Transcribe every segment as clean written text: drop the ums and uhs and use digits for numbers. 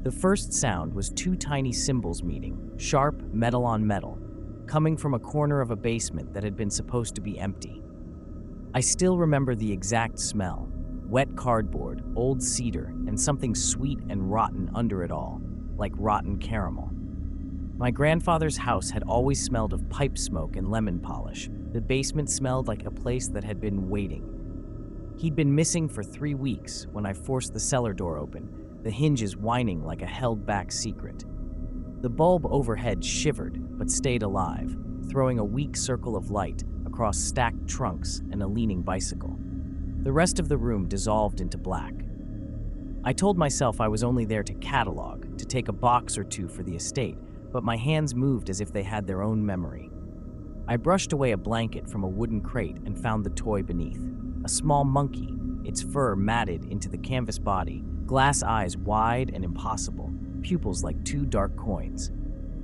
The first sound was two tiny cymbals meeting, sharp, metal on metal, coming from a corner of a basement that had been supposed to be empty. I still remember the exact smell: wet cardboard, old cedar, and something sweet and rotten under it all, like rotten caramel. My grandfather's house had always smelled of pipe smoke and lemon polish. The basement smelled like a place that had been waiting. He'd been missing for 3 weeks when I forced the cellar door open, the hinges whining like a held-back secret. The bulb overhead shivered but stayed alive, throwing a weak circle of light across stacked trunks and a leaning bicycle. The rest of the room dissolved into black. I told myself I was only there to catalog, to take a box or two for the estate, but my hands moved as if they had their own memory. I brushed away a blanket from a wooden crate and found the toy beneath. A small monkey, its fur matted into the canvas body, glass eyes wide and impossible, pupils like 2 dark coins.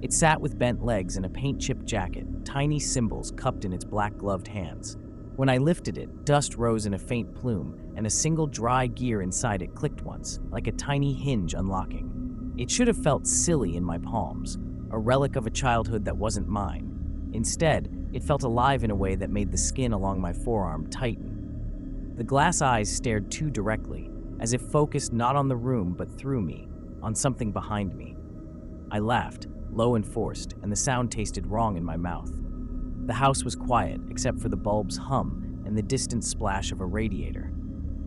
It sat with bent legs and a paint-chipped jacket, tiny cymbals cupped in its black-gloved hands. When I lifted it, dust rose in a faint plume, and a single dry gear inside it clicked once, like a tiny hinge unlocking. It should have felt silly in my palms, a relic of a childhood that wasn't mine. Instead, it felt alive in a way that made the skin along my forearm tighten. The glass eyes stared too directly, as if focused not on the room but through me, on something behind me. I laughed, low and forced, and the sound tasted wrong in my mouth. The house was quiet, except for the bulb's hum and the distant splash of a radiator.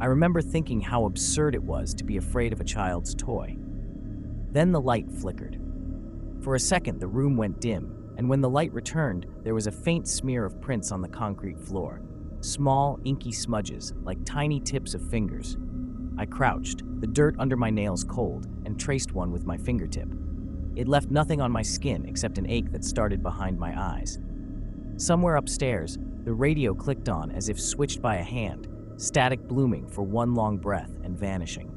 I remember thinking how absurd it was to be afraid of a child's toy. Then the light flickered. For a second, the room went dim, and when the light returned, there was a faint smear of prints on the concrete floor. Small, inky smudges, like tiny tips of fingers. I crouched, the dirt under my nails cold, and traced one with my fingertip. It left nothing on my skin except an ache that started behind my eyes. Somewhere upstairs, the radio clicked on as if switched by a hand, static blooming for one long breath and vanishing.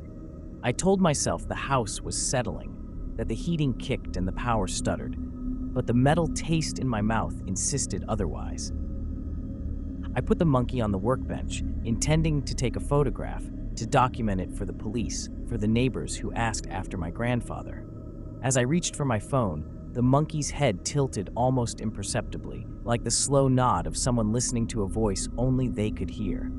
I told myself the house was settling, that the heating kicked and the power stuttered, but the metal taste in my mouth insisted otherwise. I put the monkey on the workbench, intending to take a photograph, to document it for the police, for the neighbors who asked after my grandfather. As I reached for my phone, the monkey's head tilted almost imperceptibly, like the slow nod of someone listening to a voice only they could hear.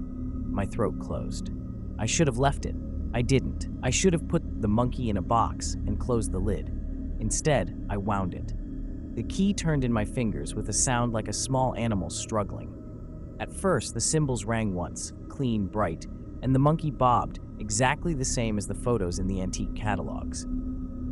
My throat closed. I should have left it. I didn't. I should have put the monkey in a box and closed the lid. Instead, I wound it. The key turned in my fingers with a sound like a small animal struggling. At first, the cymbals rang once, clean, bright, and the monkey bobbed, exactly the same as the photos in the antique catalogs.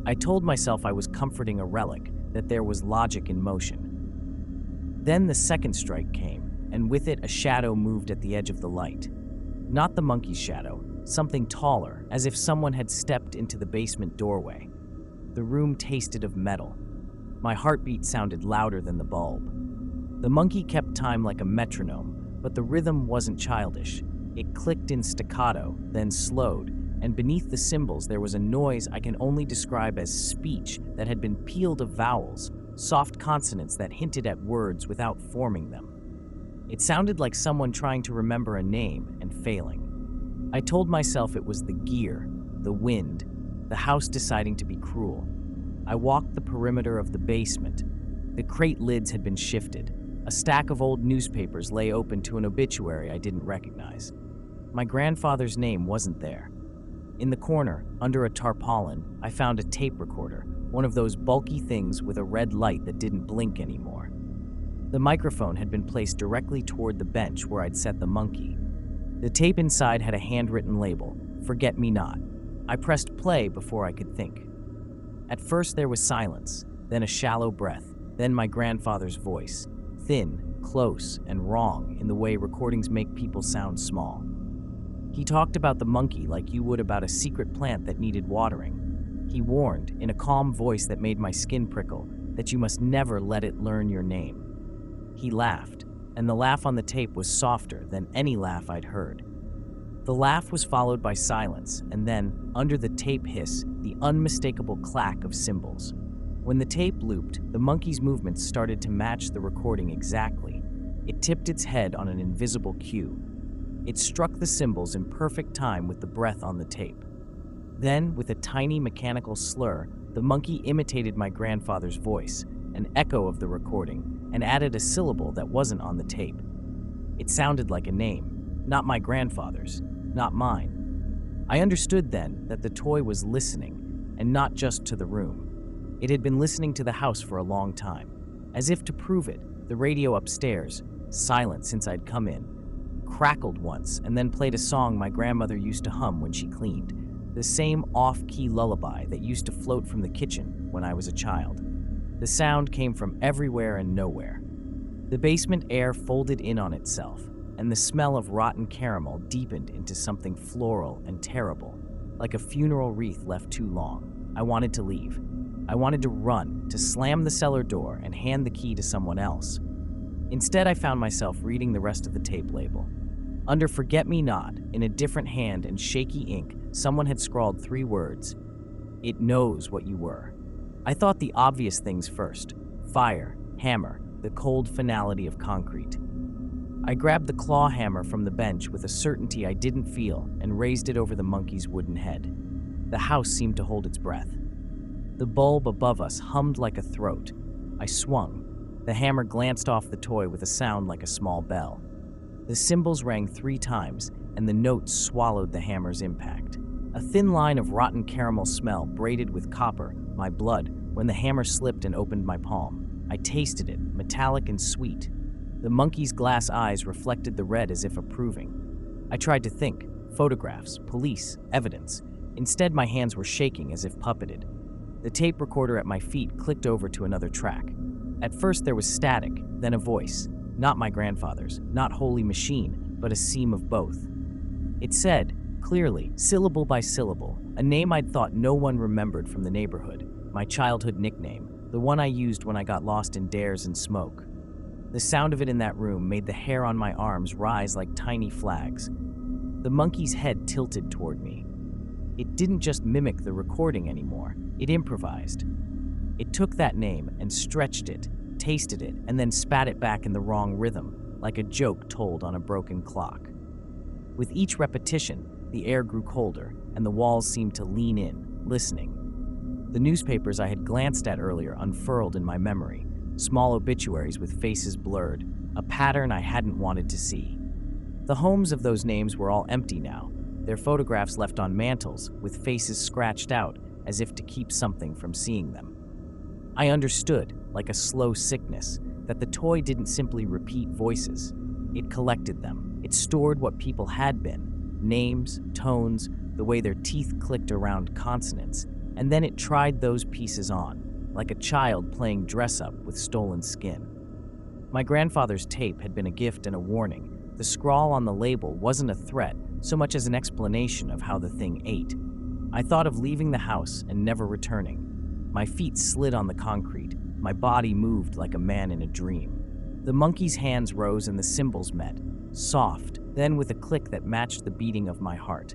I told myself I was comforting a relic, that there was logic in motion. Then the second strike came, and with it a shadow moved at the edge of the light. Not the monkey's shadow, something taller, as if someone had stepped into the basement doorway. The room tasted of metal. My heartbeat sounded louder than the bulb. The monkey kept time like a metronome, but the rhythm wasn't childish. It clicked in staccato, then slowed, and beneath the cymbals there was a noise I can only describe as speech that had been peeled of vowels, soft consonants that hinted at words without forming them. It sounded like someone trying to remember a name and failing. I told myself it was the gear, the wind, the house deciding to be cruel. I walked the perimeter of the basement. The crate lids had been shifted. A stack of old newspapers lay open to an obituary I didn't recognize. My grandfather's name wasn't there. In the corner, under a tarpaulin, I found a tape recorder, one of those bulky things with a red light that didn't blink anymore. The microphone had been placed directly toward the bench where I'd set the monkey. The tape inside had a handwritten label, "Forget Me Not." I pressed play before I could think. At first there was silence, then a shallow breath, then my grandfather's voice, thin, close, and wrong in the way recordings make people sound small. He talked about the monkey like you would about a secret plant that needed watering. He warned, in a calm voice that made my skin prickle, that you must never let it learn your name. He laughed, and the laugh on the tape was softer than any laugh I'd heard. The laugh was followed by silence, and then, under the tape hiss, the unmistakable clack of cymbals. When the tape looped, the monkey's movements started to match the recording exactly. It tipped its head on an invisible cue. It struck the cymbals in perfect time with the breath on the tape. Then, with a tiny mechanical slur, the monkey imitated my grandfather's voice, an echo of the recording, and added a syllable that wasn't on the tape. It sounded like a name, not my grandfather's, not mine. I understood then that the toy was listening, and not just to the room. It had been listening to the house for a long time. As if to prove it, the radio upstairs, silent since I'd come in, crackled once and then played a song my grandmother used to hum when she cleaned, the same off-key lullaby that used to float from the kitchen when I was a child. The sound came from everywhere and nowhere. The basement air folded in on itself, and the smell of rotten caramel deepened into something floral and terrible, like a funeral wreath left too long. I wanted to leave. I wanted to run, to slam the cellar door and hand the key to someone else. Instead, I found myself reading the rest of the tape label. Under Forget-Me-Not, in a different hand and shaky ink, someone had scrawled 3 words. It knows what you were. I thought the obvious things first. Fire, hammer, the cold finality of concrete. I grabbed the claw hammer from the bench with a certainty I didn't feel and raised it over the monkey's wooden head. The house seemed to hold its breath. The bulb above us hummed like a throat. I swung. The hammer glanced off the toy with a sound like a small bell. The cymbals rang 3 times, and the notes swallowed the hammer's impact. A thin line of rotten caramel smell braided with copper, my blood, when the hammer slipped and opened my palm. I tasted it, metallic and sweet. The monkey's glass eyes reflected the red as if approving. I tried to think. Photographs, police, evidence. Instead, my hands were shaking as if puppeted. The tape recorder at my feet clicked over to another track. At first there was static, then a voice. Not my grandfather's, not Holy Machine, but a seam of both. It said, clearly, syllable by syllable, a name I'd thought no one remembered from the neighborhood, my childhood nickname, the one I used when I got lost in dares and smoke. The sound of it in that room made the hair on my arms rise like tiny flags. The monkey's head tilted toward me. It didn't just mimic the recording anymore, it improvised. It took that name and stretched it, tasted it, and then spat it back in the wrong rhythm, like a joke told on a broken clock. With each repetition, the air grew colder, and the walls seemed to lean in, listening. The newspapers I had glanced at earlier unfurled in my memory, small obituaries with faces blurred, a pattern I hadn't wanted to see. The homes of those names were all empty now, their photographs left on mantels, with faces scratched out, as if to keep something from seeing them. I understood, like a slow sickness, that the toy didn't simply repeat voices. It collected them. It stored what people had been, names, tones, the way their teeth clicked around consonants, and then it tried those pieces on, like a child playing dress-up with stolen skin. My grandfather's tape had been a gift and a warning. The scrawl on the label wasn't a threat so much as an explanation of how the thing ate. I thought of leaving the house and never returning. My feet slid on the concrete. My body moved like a man in a dream. The monkey's hands rose and the cymbals met, soft, then with a click that matched the beating of my heart.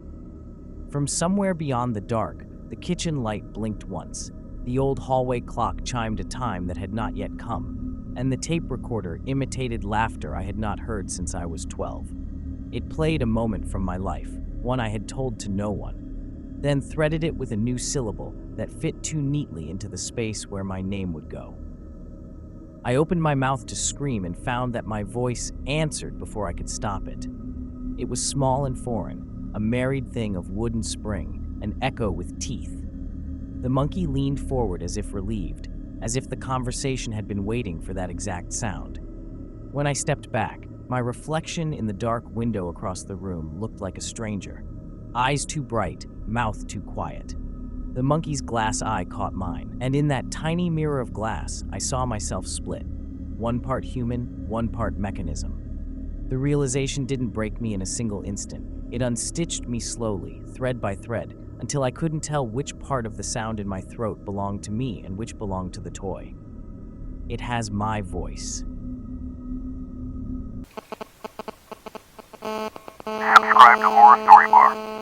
From somewhere beyond the dark, the kitchen light blinked once. The old hallway clock chimed a time that had not yet come, and the tape recorder imitated laughter I had not heard since I was 12. It played a moment from my life, one I had told to no one, then threaded it with a new syllable that fit too neatly into the space where my name would go. I opened my mouth to scream and found that my voice answered before I could stop it. It was small and foreign, a married thing of wood and spring, an echo with teeth. The monkey leaned forward as if relieved, as if the conversation had been waiting for that exact sound. When I stepped back, my reflection in the dark window across the room looked like a stranger. Eyes too bright, mouth too quiet. The monkey's glass eye caught mine, and in that tiny mirror of glass, I saw myself split. One part human, one part mechanism. The realization didn't break me in a single instant. It unstitched me slowly, thread by thread, until I couldn't tell which part of the sound in my throat belonged to me and which belonged to the toy. It has my voice. Subscribe to Horror Story Bar.